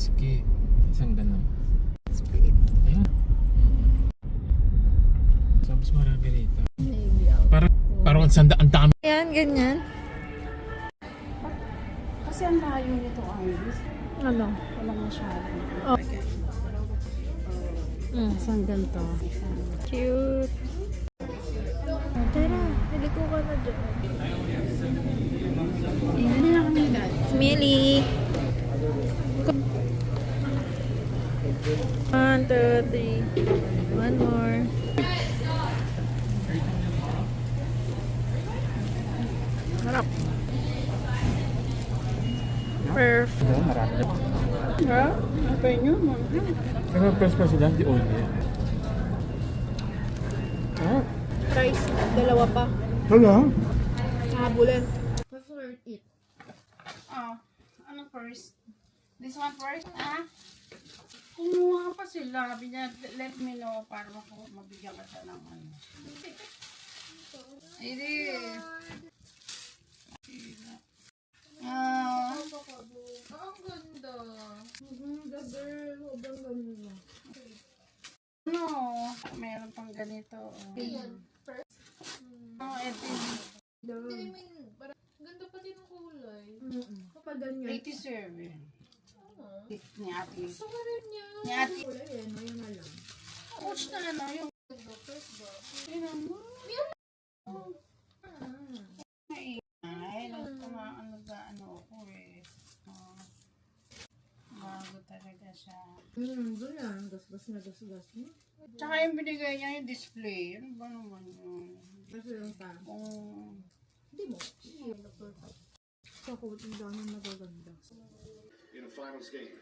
Ski. Isang ganun. Speed. Ayan. So, mas marami rito. Maybe Parang ang dami. Ayan, ganyan. Kasi ang layo nito, Iris. Ano? Wala masyado. Oh. Isang ganito. Cute. Tara, naliko ka na dyan. Hindi na kami guys. Millie. 1, 2, 3. One more. Harap. Perfect. Marami na. Ha? Okay nyo, mga. Ano press pa sila? Di oil eh. Rice, dalawa pa. Hello? Habulan. Prefer it. Oh, ano first? This one first, ah? Kumuha pa sila. Let me know para mabigyan ka siya ng ano. Hindi. Ah. Ang ganda. Ganda, sobrang ganda. No, meron pang ganito. Ayan, first. Oh, ito. I mean, parang ganda pa din ang kulay. Kapag ganyan. 87. Ni ate. Gusto ko rin yan. Ni ate. Kulay yan, yun na lang. Ouch na ano yung. First ba? Tingnan mo. Ah. Ay, ano ba, ano ko eh. Bago talaga siya. Ganyan. Gas-gas na gas-gas mo. Tsaka yung binigay niya yung display. Ano ba naman yun? Kasi yung ta. Hindi mo. Hindi perfect. Sa kutin daw na nagaganda. In a finals game.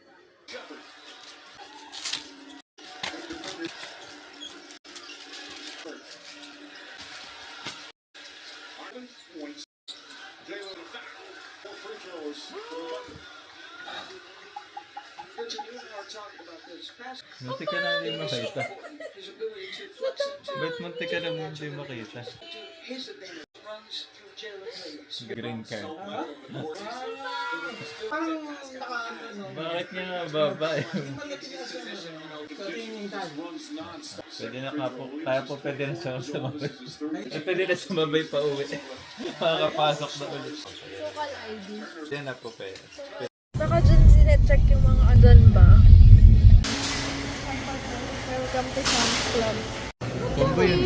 Ivan points. Jalen four free throws. Richard, you and I are talking about this. Munti ka na hindi makita. His ability to flex into Ba't munti ka na hindi makita? his advantage runs through Jalen Williams. Green card. Parang naka-ano, no? Bakit niya baba eh? Pwede na ka po. Kaya po pwede na siya sumabay. Pwede na sumabay pa uwi. Makakapasok na ulit. Local ID. Hindi na po pwede. Baka dyan sinecheck yung mga adan ba? Welcome to Sam's Club. Combo yun.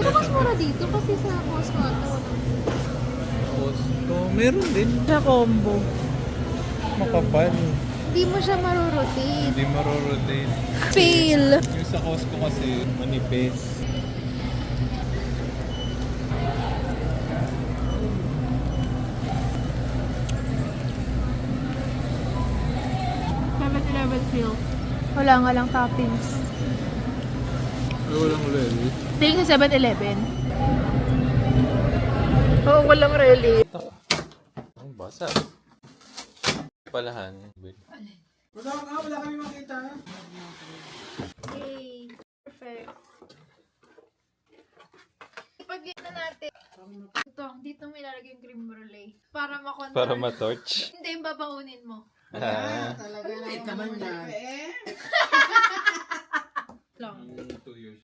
Mas mura dito kasi sa Costco ano. Costco. Meron din. Sa combo. Makapal. Hindi mo siya marurotate. Hindi marorotate. Fail! Yung sa Costco kasi manipis. Fail. Wala nga lang toppings. Ay, walang really. Tingin sa 7-Eleven. Oo, walang really. Ang basa. Palahan. Wala kami makita. Yay! Perfect. Ipag-get na natin. Ito, dito may lalagay yung cream brulee. Para makontrol. Para ma-torch. Hindi, yung babakunin mo. Talaga naman yan. Lang. 2 years.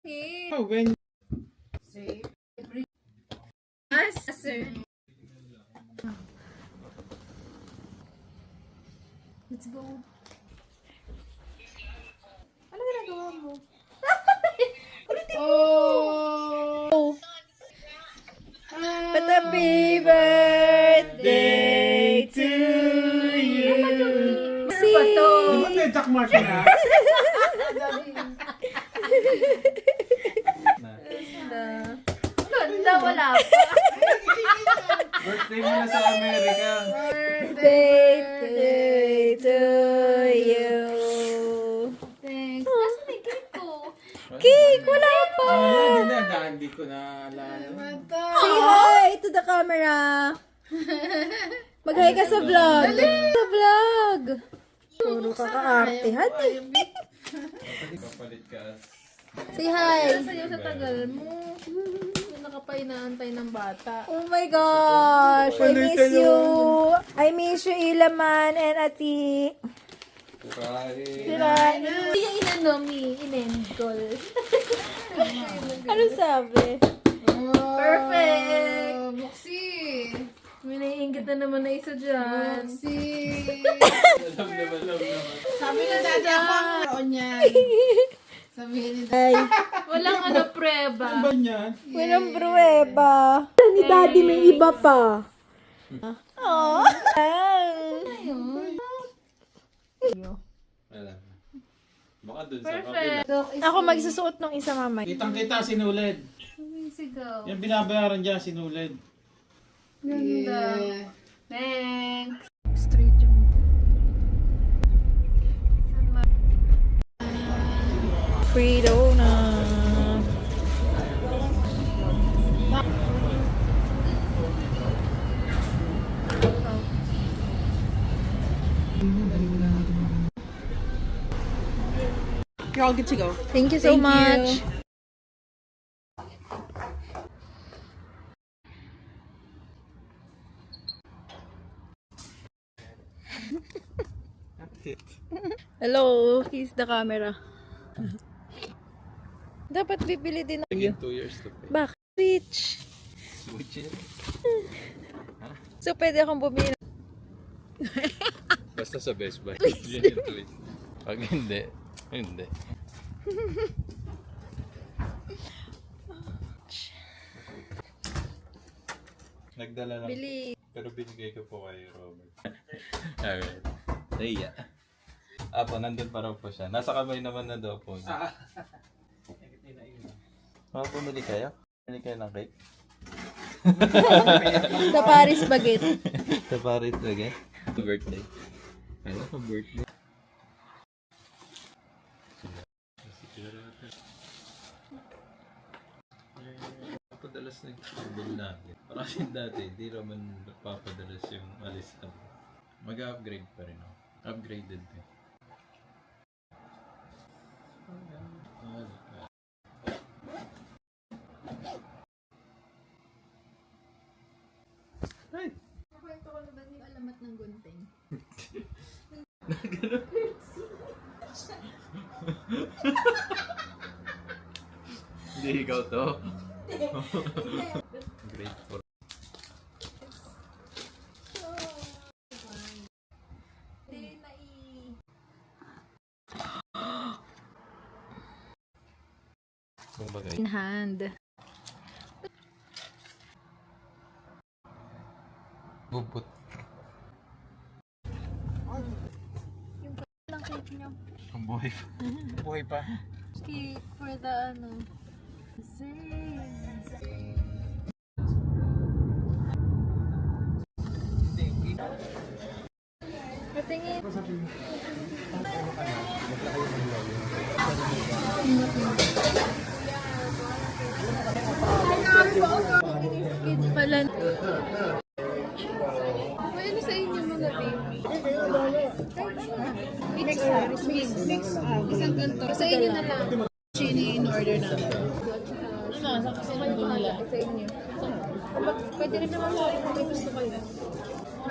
Okay. Oh, when... Yes, sir. Let's go. Ano ginagawa mo? Oh! Happy birthday to you! Si! Di ba may Jack Mark na? Ganda, wala pa. Birthday mo na sa Amerika. Birthday to you. Thanks. Nasaan yung cake ko? Cake! Wala pa! Hindi ko na alala. Say hi to the camera. Mag-hi ka sa vlog. Sa vlog. Puro kaka-artehan eh. Papalit ka. Say hi. Sayo sa tagal mo. na ka pa inaantay ng bata. Oh my gosh! I miss you! I miss you, Ilaman and Ati. Sira. Yung inano mi, inendol. Ano sabi? Perfect! Buksi! May naiingit na naman na isa dyan. Buksi! Sabi na dati ako ang roon yan. Sabihin ni Ay, walang ano, prueba. Ano ba niyan? Walang prueba. Ni Daddy may iba pa. Oh. Wala. Baka dun sa Perfect. kabila. Ako magsusuot ng isa mamaya. Kitang-kita sinulid. Sigaw. Yung binabayaran dyan, sinulid. Ganda. Thanks. Frito na. You're all good to go. Thank you so much. Hello, he's the camera. Dapat bibili din ako. Again, 2 years to pay. Bakit? Switch. Switch it. So, pwede akong bumili. Basta sa Best Buy. Yun yung twist. Pag hindi, hindi. Nagdala lang. Bili. Pero binigay ko po kay Robert. Alright. Leia. Apo, nandun pa raw po siya. Nasa kamay naman na daw po niya. Bumili kayo? Bumili kayo ng cake? Sa Paris Baguette. Sa Paris again? Birthday. Ano pa birthday? Papadalas na yung bill natin. Para kasi dati, hindi naman papadalas yung alis namin. Mag-upgrade pa rin ako. Upgraded eh. Kwento ko na ba yung alamat ng gunting? Hindi ikaw to. Grade 4. Hindi na Kumbaga, in hand. bubot. Ang cake niyo. Ang buhay pa. Buhay pa. Cake for the ano. Patingin. Kids pala. May ano sa inyo mga baby? Mix. Isang ganito. Sa inyo na lang. Chini in order na. Ano? Sa kasunod nila. Sa inyo. Pwede rin naman sa kung may gusto kayo.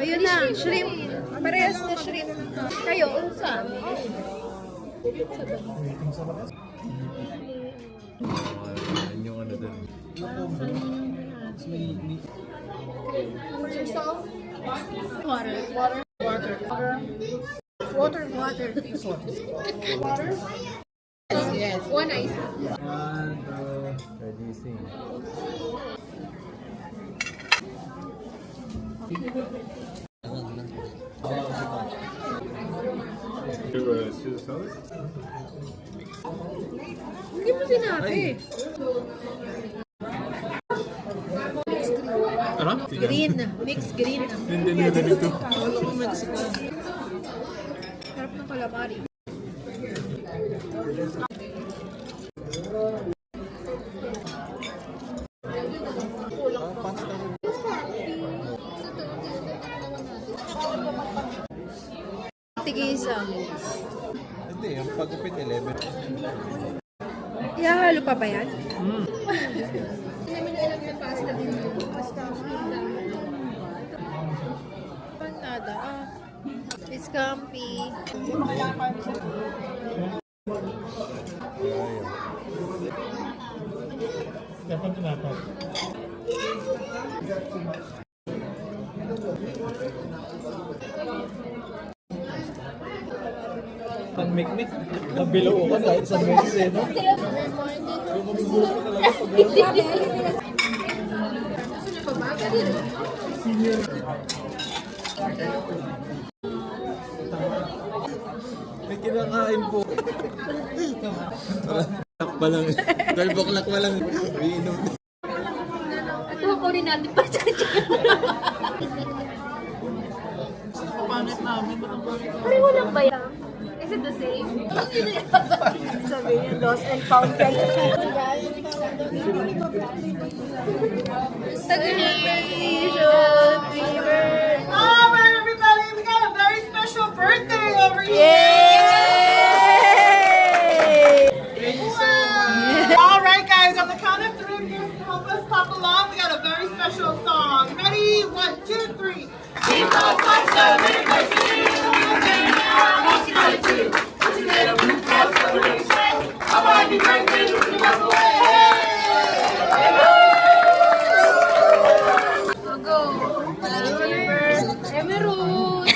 Ayun na, shrimp. Parehas na shrimp. Kayo, sa amin. Yan yung ano dun. Water. Yes. One ice. Ready, sing. Hindi mo sinabi. Ano? Green. Mix green. Hindi na ganito. Sarap ng calamari. Tigisa. Hindi, yung pagupit 11. Ihahalo pa ba yan? namin alam na pasta din yun. Pasta. Panada. It's comfy. Dapat dapat. Panmikmik. Nabilo ko kahit sa beses eh, no? May kinakain po. Pa lang. 12 o'clock pa lang. Iinom. Ito ko rin natin pa sa Pangit namin. Pareho lang ba yan? Is it the same? Sabi niya, lost and found ka lang. Congratulations, Weaver! All right, everybody, we got a very special birthday over here. Yay! All right, guys, on the count of three, if you can help us clap along, we got a very special song. Ready? 1, 2, 3. Go! Emerald!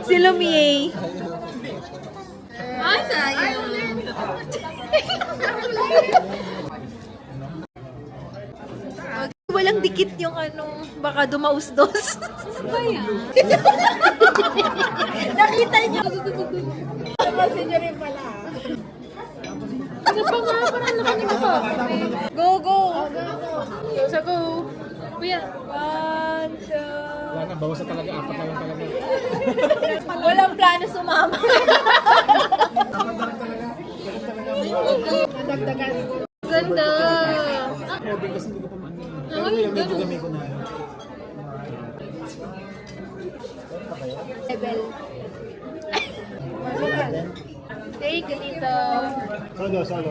Si Lumiere. Ay, sayang! Walang dikit yung ano, baka dumausdos. Ba yan? Nakita niyo. Ano pa nga? Parang nakakita pa. Go, go. So, go! Kuya! One, two. Wala na, bawas na talaga. Apat na lang talaga. Walang plano sumama. Ganda! Obing kasi hindi ko pa man. Ay, Medyo gamay ko na. level. Take it dito. Solo.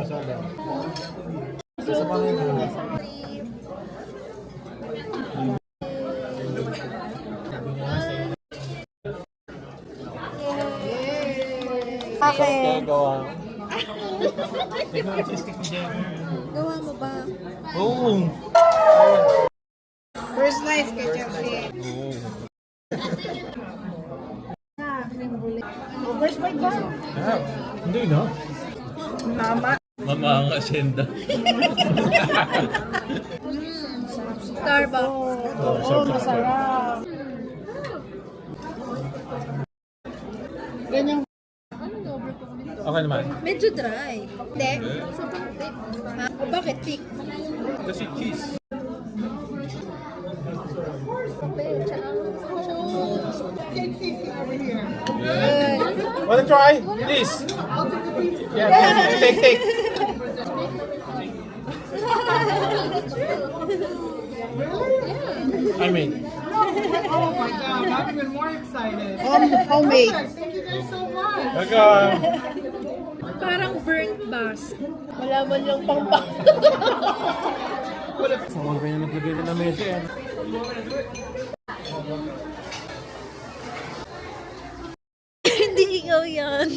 Okay. Gawa. Gawa mo ba? Oo. First nice kay Chelsea. Where's my gun? Hindi na. Mama ang asyenda. Starbucks. Oo, masarap. Ganyan. Okay naman. Medyo dry. Hindi. Sobrang thick. Ha? O bakit thick? Kasi cheese. Wanna try? Please. Yeah, take. I mean, Oh my God, I'm even more excited. Homemade. Thank you guys so much. Parang burnt bus. Wala man lang pang Saan kayo na naglagay na ng mesa yan? Hindi ikaw yan.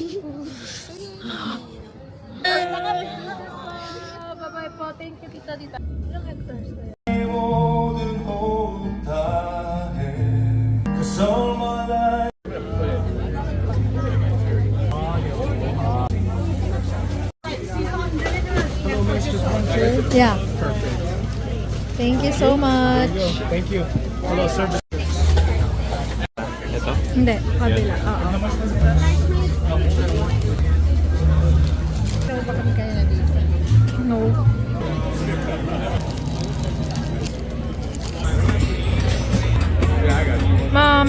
Bye-bye po. Thank you, tita. Ilang hectares na yan? Yeah. Thank you so much. Thank you. Hello, service. Hindi, kabila. Oo. Pero ba kami kaya na dito? No. Mom.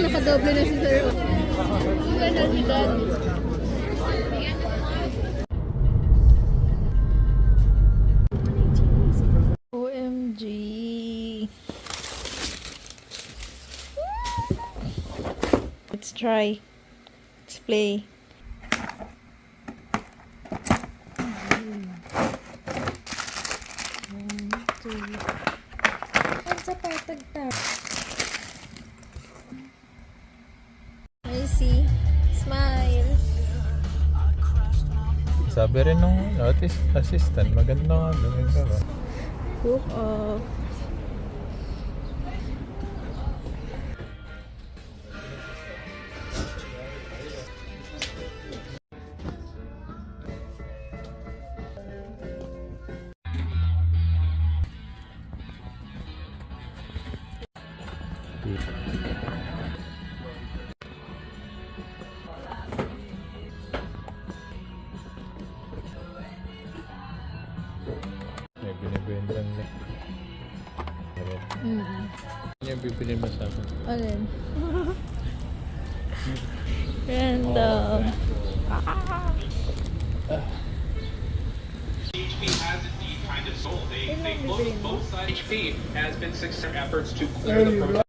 Nakadoble na si Sir. Ilan na si Dad? Let's try. Let's play. I see. Smile. Sabi rin nung assistant, maganda nga doon ka ba? Cook off. May binibenta niya. Ano yung bibili mo sa akin? Alin? Random. HP has indeed kind of sold. They both sides. HP has been successful efforts to clear the protest.